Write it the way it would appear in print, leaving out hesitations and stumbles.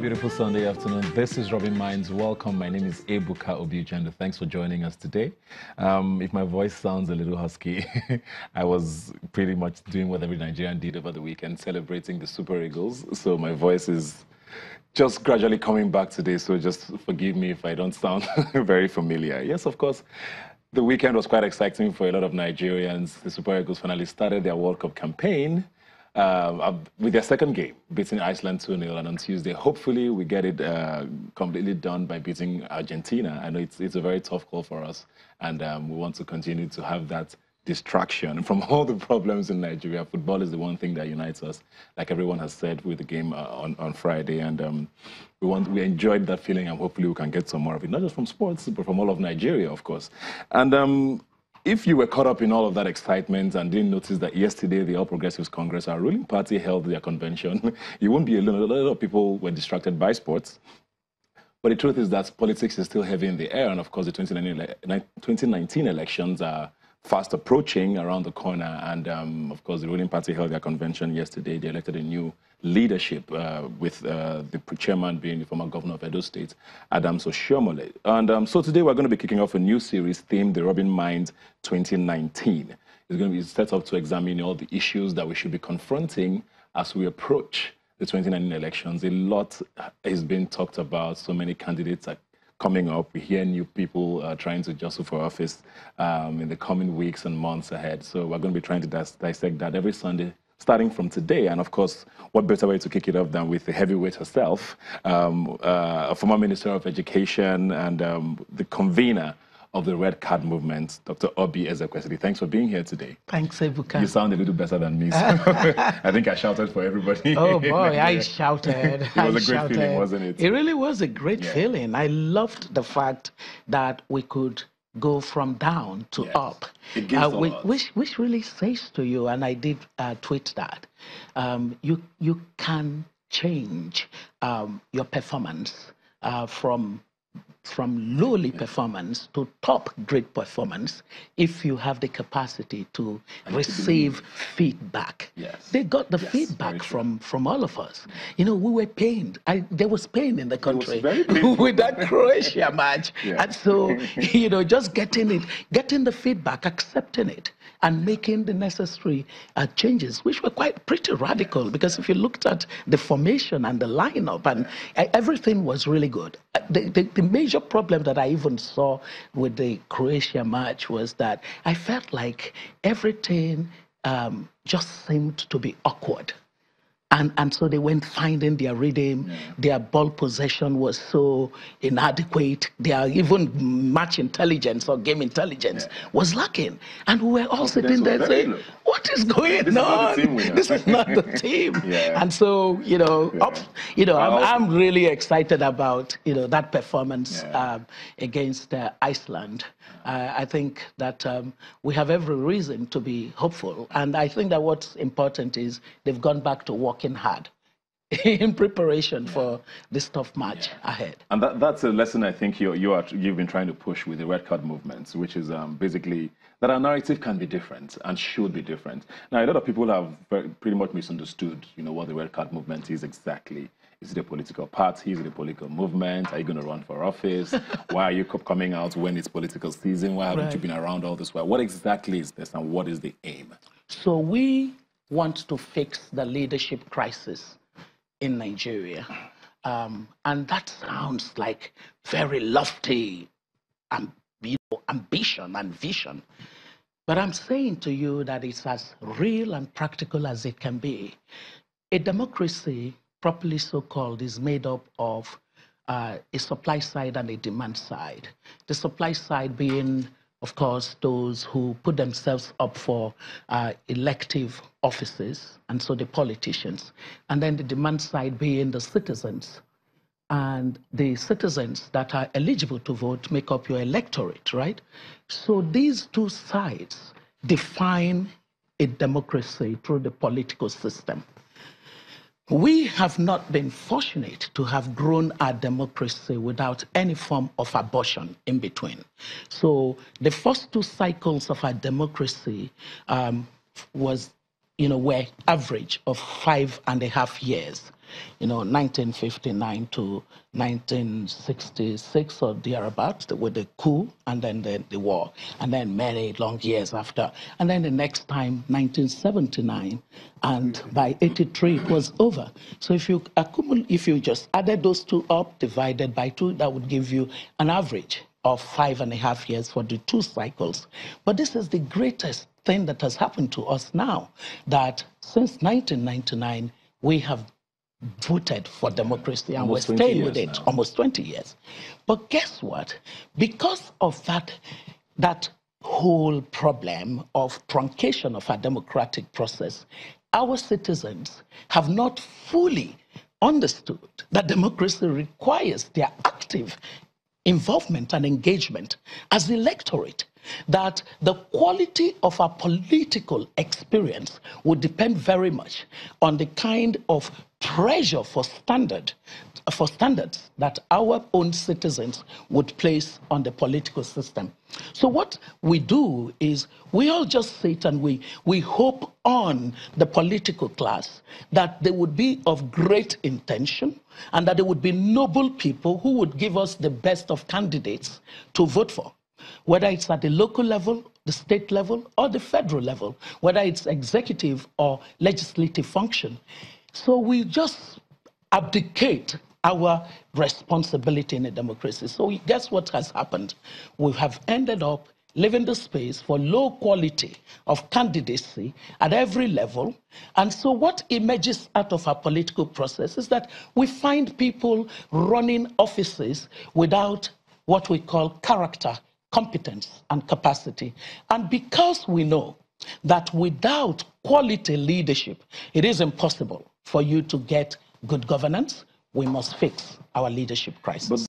beautiful Sunday afternoon. This is Rubbin Minds. Welcome. My name is Ebuka Obiujendo. Thanks for joining us today. If my voice sounds a little husky, I was pretty much doing what every Nigerian did over the weekend, celebrating the Super Eagles. So my voice is just gradually coming back today. So just forgive me if I don't sound very familiar. Yes, of course. The weekend was quite exciting for a lot of Nigerians. The Super Eagles finally started their World Cup campaign with their second game, beating Iceland 2-0. And on Tuesday, hopefully, we get it completely done by beating Argentina. I know it's a very tough call for us, and we want to continue to have that distraction from all the problems in Nigeria. Football is the one thing that unites us, like everyone has said with the game on Friday. And we enjoyed that feeling, and hopefully we can get some more of it, not just from sports, but from all of Nigeria, of course. And if you were caught up in all of that excitement and didn't notice that yesterday the All Progressives Congress, our ruling party, held their convention, you won't be alone. A lot of people were distracted by sports. But the truth is that politics is still heavy in the air. And of course, the 2019 elections are fast approaching around the corner. And of course, the ruling party held their convention yesterday. They elected a new leadership with the chairman being the former governor of Edo State, Adams Oshiomhole. And so today we're going to be kicking off a new series themed the Rubbin Minds 2019. It's going to be set up to examine all the issues that we should be confronting as we approach the 2019 elections. A lot is being talked about. So many candidates are coming up. We hear new people trying to jostle for office in the coming weeks and months ahead. So we're going to be trying to dissect that every Sunday, starting from today. And of course, what better way to kick it off than with the heavyweight herself, a former Minister of Education and the convener of the Red Card Movement, Dr. Obi Ezekwesili. Thanks for being here today. Thanks, Ebuka. You sound a little better than me. So I think I shouted for everybody. Oh, boy, I shouted. It was a great feeling, wasn't it? It really was a great feeling. I loved the fact that we could go from down to up, which really says to you, and I did tweet that, you can change your performance from lowly performance to top great performance if you have the capacity to receive feedback. Yes. They got the feedback from all of us. You know, we were pained. There was pain in the country with that Croatia match. Yeah. And so, you know, just getting the feedback, accepting it, and making the necessary changes, which were pretty radical, because if you looked at the formation and the lineup, and everything was really good. The major problem that I even saw with the Croatia match was that I felt like everything just seemed to be awkward. And so they went finding their rhythm. Their ball possession was so inadequate. Their even match intelligence or game intelligence was lacking. And we were all sitting there saying, what is going on? This is not the team. And so, you know, I'm really excited about, you know, that performance against Iceland. I think that we have every reason to be hopeful. And I think that what's important is they've gone back to working hard in preparation for this tough match ahead. And that's a lesson I think you've been trying to push with the Red Card movement, which is basically that our narrative can be different and should be different. Now, a lot of people have pretty much misunderstood, you know, what the Red Card movement is exactly. Is it a political party? Is it a political movement? Are you going to run for office? Why are you coming out when it's political season? Why haven't you been around all this while? What exactly is this, and what is the aim? So we want to fix the leadership crisis in Nigeria. And that sounds like very lofty ambition and vision. But I'm saying to you that it's as real and practical as it can be. A democracy, properly so-called, is made up of a supply side and a demand side. The supply side being, of course, those who put themselves up for elective offices, and so the politicians. And then the demand side being the citizens. And the citizens that are eligible to vote make up your electorate, right? So these two sides define a democracy through the political system. We have not been fortunate to have grown our democracy without any form of abortion in between. So the first two cycles of our democracy was were average of 5.5 years. 1959 to 1966 or thereabouts with the coup and then the war, and then many long years after. And then the next time, 1979, and by 83 it was over. So if you just added those two up, divided by 2, that would give you an average of 5.5 years for the 2 cycles. But this is the greatest thing that has happened to us now, that since 1999, we have voted for democracy, and we're staying with it almost 20 years. But guess what? Because of that whole problem of truncation of our democratic process, our citizens have not fully understood that democracy requires their active involvement and engagement as the electorate, that the quality of our political experience would depend very much on the kind of pressure for standards that our own citizens would place on the political system. So what we do is we all just sit and we hope on the political class that they would be of great intention and that they would be noble people who would give us the best of candidates to vote for, whether it's at the local level, the state level, or the federal level, whether it's executive or legislative function. So we just abdicate our responsibility in a democracy. So guess what has happened? We have ended up leaving the space for low quality of candidacy at every level. And so what emerges out of our political process is that we find people running offices without what we call character, competence, and capacity. And because we know that without quality leadership, it is impossible for you to get good governance, we must fix our leadership crisis.